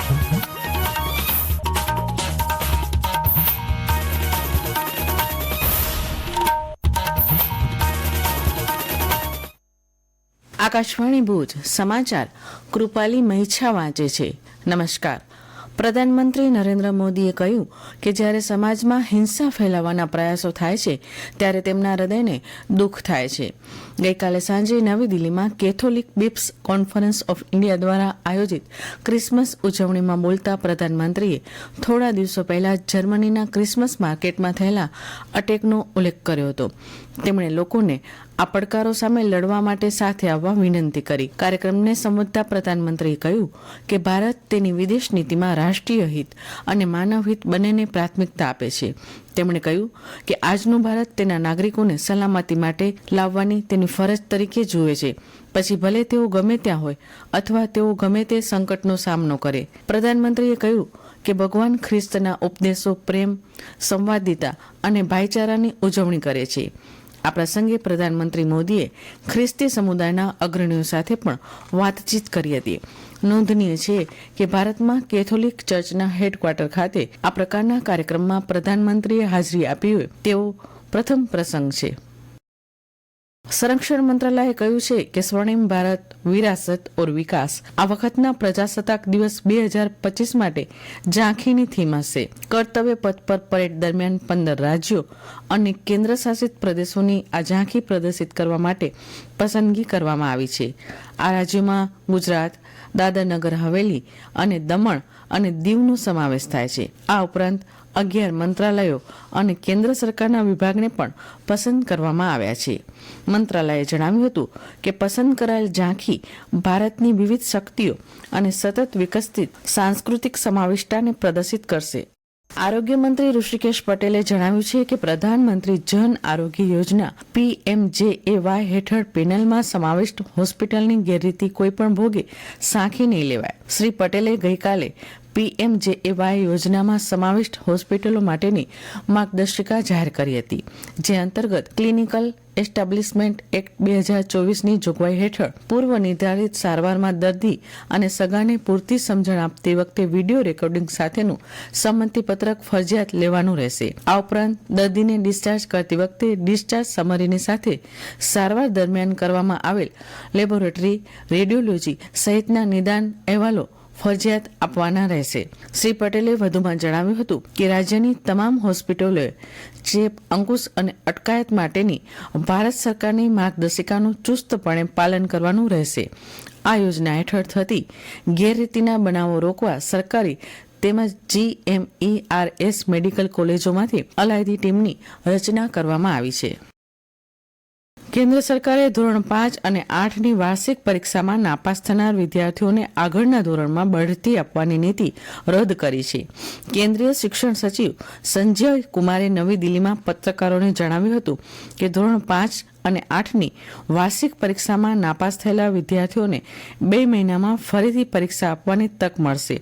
આકાશવાણી ભુજ સમાચાર કૃપાલી મહિછા વાંચે છે. નમસ્કાર. પ્રધાનમંત્રી નરેન્દ્ર મોદીએ કહ્યું કે જ્યારે સમાજમાં હિંસા ફેલાવવાના પ્રયાસો થાય છે ત્યારે તેમના હૃદયને દુઃખ થાય છે. ગઈકાલે સાંજે નવી દિલ્હીમાં કેથોલિક બિપ્સ કોન્ફરન્સ ઓફ ઇન્ડિયા દ્વારા આયોજિત ક્રિસમસ ઉજવણીમાં બોલતા પ્રધાનમંત્રીએ થોડા દિવસો પહેલા જર્મનીના ક્રિસમસ માર્કેટમાં થયેલા અટેકનો ઉલ્લેખ કર્યો હતો. તેમણે લોકોને આ પડકારો સામે લડવા માટે સાથે આવવા વિનંતી કરી. કાર્યક્રમને સંબોધતા પ્રધાનમંત્રીએ કહ્યું કે ભારત તેની વિદેશ નીતિમાં રાષ્ટ્રીય હિત અને માનવ હિત બંનેને પ્રાથમિકતા આપે છે. તેમણે કહ્યું કે આજનું ભારત તેના નાગરિકોને સલામતી માટે લાવવાની તેની ફરજ તરીકે જુએ છે, પછી ભલે તેઓ ગમે ત્યાં હોય અથવા તેઓ ગમે તે સંકટનો સામનો કરે. પ્રધાનમંત્રીએ કહ્યું કે ભગવાન ખ્રિસ્તના ઉપદેશો પ્રેમ, સંવાદિતા અને ભાઈચારાની ઉજવણી કરે છે. આ પ્રસંગે પ્રધાનમંત્રી મોદીએ ખ્રિસ્તી સમુદાયના અગ્રણીઓ સાથે પણ વાતચીત કરી હતી. નોંધનીય છે કે ભારતમાં કેથોલિક ચર્ચના હેડક્વાર્ટર ખાતે આ પ્રકારના કાર્યક્રમમાં પ્રધાનમંત્રીએ હાજરી આપી હોય તેવો પ્રથમ પ્રસંગ છે. સંરક્ષણ મંત્રાલયે કહ્યું છે કે સ્વર્ણિમ ભારત વિરાસત ઓર વિકાસ આ વખતના પ્રજાસત્તાક દિવસ 2025 માટે ઝાંખીની થીમ હશે. કર્તવ્ય પથ પર પરેડ દરમિયાન 15 રાજ્યો અને કેન્દ્ર શાસિત પ્રદેશોની આ ઝાંખી પ્રદર્શિત કરવા માટે પસંદગી કરવામાં આવી છે. આ રાજ્યોમાં ગુજરાત, દાદરાનગર હવેલી અને દમણ અને દીવનો સમાવેશ થાય છે. આ ઉપરાંત 11 મંત્રાલયો અને કેન્દ્ર સરકારના વિભાગને પણ પસંદ કરવામાં આવ્યા છે. મંત્રાલયે જણાવ્યું હતું કે પસંદ કરાયેલ ઝાંખી ભારતની વિવિધ શક્તિઓ અને સતત વિકસતી સાંસ્કૃતિક સમાવિષ્ટતાને પ્રદર્શિત કરશે. આરોગ્ય મંત્રી ઋષિકેશ પટેલે જણાવ્યું છે કે પ્રધાનમંત્રી જન આરોગ્ય યોજના PMJAY હેઠળ પેનલમાં સમાવિષ્ટ હોસ્પિટલની ગેરરીતિ કોઈપણ ભોગે સાંખી નહીં લેવાય. શ્રી પટેલે ગઈકાલે PMJAY યોજનામાં સમાવિષ્ટ હોસ્પિટલો માટેની માર્ગદર્શિકા જાહેર કરી હતી, જે અંતર્ગત ક્લિનિકલ એસ્ટાબ્લિશમેન્ટ એક્ટ 2024ની જોગવાઈ હેઠળ પૂર્વ નિર્ધારિત સારવારમાં દર્દી અને સગાને પૂરતી સમજણ આપતી વખતે વિડીયો રેકોર્ડિંગ સાથેનું સંમતિપત્રક ફરજિયાત લેવાનું રહેશે. આ ઉપરાંત દર્દીને ડિસ્ચાર્જ કરતી વખતે ડિસ્ચાર્જ સમરીની સાથે સારવાર દરમિયાન કરવામાં આવેલ લેબોરેટરી, રેડિયોલોજી સહિતના નિદાન અહેવાલો ફરજિયાત આપવાના રહેશે. શ્રી પટેલે વધુમાં જણાવ્યું હતું કે રાજ્યની તમામ હોસ્પિટલોએ ચેપ, અંકુશ અને અટકાયત માટેની ભારત સરકારની માર્ગદર્શિકાનું ચુસ્તપણે પાલન કરવાનું રહેશે. આ યોજના હેઠળ થતી ગેરરીતિના બનાવો રોકવા સરકારી તેમજ GMERS મેડિકલ કોલેજોમાંથી અલાયદી ટીમની રચના કરવામાં આવી છે. કેન્દ્ર સરકારે ધોરણ 5 અને 8ની વાર્ષિક પરીક્ષામાં નાપાસ થનાર વિદ્યાર્થીઓને આગળના ધોરણમાં બઢતી આપવાની નીતિ રદ કરી છે. કેન્દ્રીય શિક્ષણ સચિવ સંજય કુમારે નવી દિલ્હીમાં પત્રકારોને જણાવ્યું હતું કે ધોરણ 5 અને 8ની વાર્ષિક પરીક્ષામાં નાપાસ થયેલા વિદ્યાર્થીઓને 2 મહિનામાં ફરીથી પરીક્ષા આપવાની તક મળશે.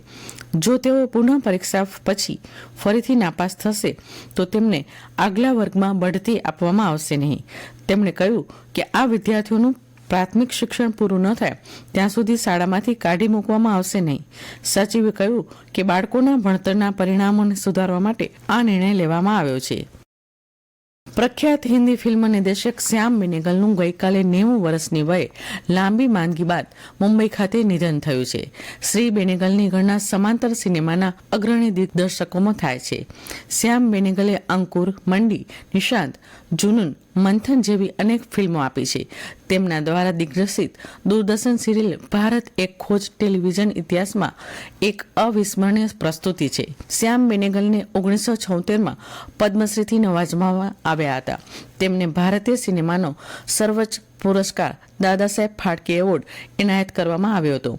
જો તેઓ પુનઃ પરીક્ષા પછી ફરીથી નાપાસ થશે તો તેમને આગલા વર્ગમાં બઢતી આપવામાં આવશે નહીં. તેમણે કહ્યું કે આ વિદ્યાર્થીઓનું પ્રાથમિક શિક્ષણ પૂરું ન થાય ત્યાં સુધી શાળામાંથી કાઢી મૂકવામાં આવશે નહીં. સચિવે કહ્યું કે બાળકોના ભણતરના પરિણામોને સુધારવા માટે આ નિર્ણય લેવામાં આવ્યો છે. પ્રખ્યાત હિન્દી ફિલ્મ નિર્દેશક શ્યામ બેનેગલનું ગઈકાલે 90 વર્ષની વયે લાંબી માંદગી બાદ મુંબઈ ખાતે નિધન થયું છે. શ્રી બેનેગલની ગણના સમાંતર સિનેમાના અગ્રણી દિગ્દર્શકોમાં થાય છે. શ્યામ બેનેગલે અંકુર, મંડી, નિશાંત, જુનૂન, મંથન જેવી અનેક ફિલ્મો આપી છે. તેમના દ્વારા દિગ્દર્શિત દૂરદર્શન સિરિયલ ભારત એક ખોજ ટેલિવિઝન ઇતિહાસમાં એક અવિસ્મરણીય પ્રસ્તુતિ છે. શ્યામ બેનેગલને 1976માં પદ્મશ્રીથી નવાજવામાં આવ્યા હતા. તેમને ભારતીય સિનેમાનો સર્વોચ્ચ પુરસ્કાર દાદા સાહેબ ફાળકે એવોર્ડ એનાયત કરવામાં આવ્યો હતો.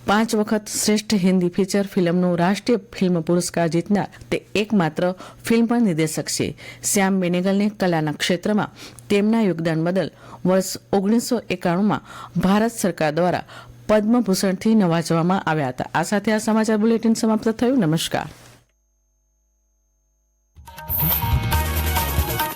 5 વખત શ્રેષ્ઠ હિન્દી ફીચર ફિલ્મનો રાષ્ટ્રીય ફિલ્મ પુરસ્કાર જીતનાર તે એકમાત્ર ફિલ્મ નિર્દેશક છે. શ્યામ બેનેગલને કલાના ક્ષેત્રમાં તેમના યોગદાન બદલ વર્ષ 1991માં ભારત સરકાર દ્વારા પદ્મભૂષણથી નવાજવામાં આવ્યા હતા. આ સાથે આ સમાચાર બુલેટિન સમાપ્ત થયું. નમસ્કાર.